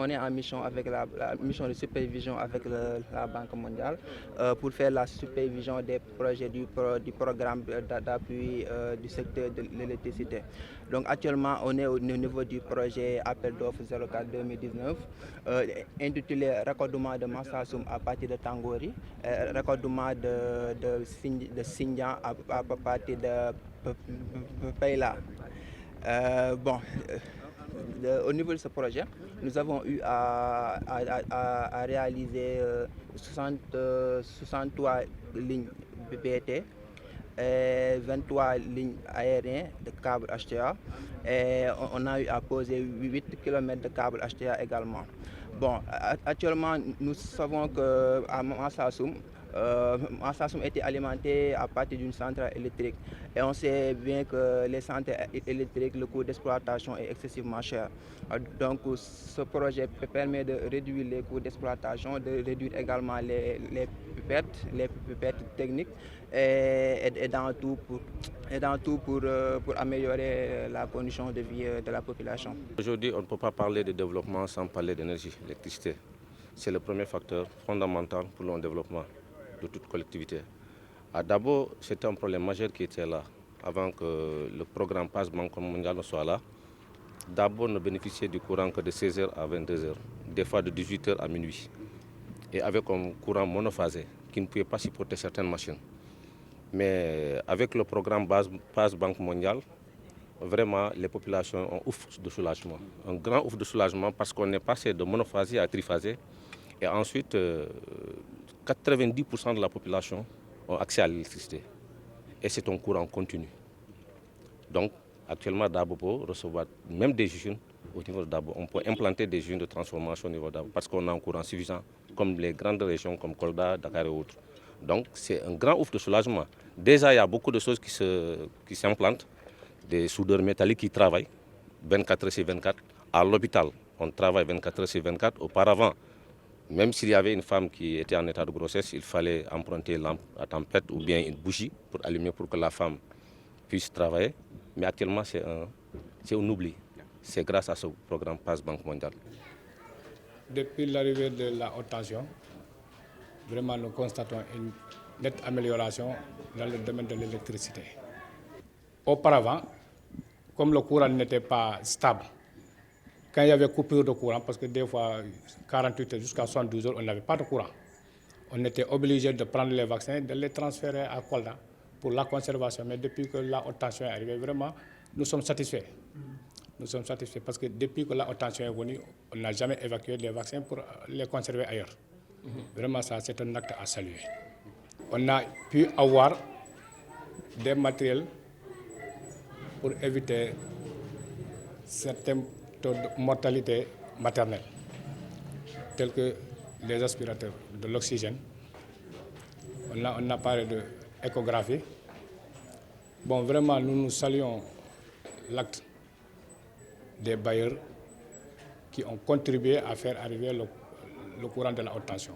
on est en mission avec la mission de supervision avec la Banque mondiale pour faire la supervision des projets du programme d'appui du secteur de l'électricité. Donc actuellement, on est au niveau du projet appel d'offres 04 2019 intitulé raccordement de Marsassoum à partir de Tangori, raccordement de Sindian à partir de Payla. Au niveau de ce projet, nous avons eu à réaliser 63 lignes BT et 23 lignes aériennes de câbles HTA. Et on a eu à poser 8 km de câbles HTA également. Bon, actuellement, nous savons qu'à Marsassoum, Marsassoum était alimenté à partir d'une centrale électrique. Et on sait bien que les centrales électriques, le coût d'exploitation est excessivement cher. Donc ce projet permet de réduire les coûts d'exploitation, de réduire également les pertes techniques et dans tout pour améliorer la condition de vie de la population. Aujourd'hui, on ne peut pas parler de développement sans parler d'énergie, l'électricité. C'est le premier facteur fondamental pour le développement de toute collectivité. À Dabo, c'était un problème majeur qui était là avant que le programme PAS Banque mondiale ne soit là. Dabo ne bénéficiait du courant que de 16h à 22h, des fois de 18h à minuit. Et avec un courant monophasé qui ne pouvait pas supporter certaines machines. Mais avec le programme PAS Banque mondiale, vraiment les populations ont ouf de soulagement. Un grand ouf de soulagement parce qu'on est passé de monophasé à triphasé. Et ensuite, 90% de la population ont accès à l'électricité. Et c'est un courant continu. Donc, actuellement, Dabo peut recevoir même des usines au niveau de Dabo. On peut implanter des usines de transformation au niveau de Dabo parce qu'on a un courant suffisant, comme les grandes régions comme Kolda, Dakar et autres. Donc, c'est un grand ouf de soulagement. Déjà, il y a beaucoup de choses qui s'implantent, des soudeurs métalliques qui travaillent 24h/24. À l'hôpital, on travaille 24h/24. Auparavant, même s'il y avait une femme qui était en état de grossesse, il fallait emprunter une lampe à tempête ou bien une bougie pour allumer pour que la femme puisse travailler. Mais actuellement, c'est un oubli. C'est grâce à ce programme PAS Banque mondiale. Depuis l'arrivée de la haute tension, vraiment nous constatons une nette amélioration dans le domaine de l'électricité. Auparavant, comme le courant n'était pas stable, quand il y avait coupure de courant, parce que des fois, 48 jusqu'à 72 heures, on n'avait pas de courant. On était obligé de prendre les vaccins et de les transférer à Kolda pour la conservation. Mais depuis que la haute tension est arrivée, vraiment, nous sommes satisfaits. Nous sommes satisfaits parce que depuis que la haute tension est venue, on n'a jamais évacué les vaccins pour les conserver ailleurs. Vraiment, ça, c'est un acte à saluer. On a pu avoir des matériels pour éviter certains taux de mortalité maternelle, tels que les aspirateurs de l'oxygène. On a un appareil d'échographie. Bon, vraiment, nous saluons l'acte des bailleurs qui ont contribué à faire arriver le courant de la haute tension.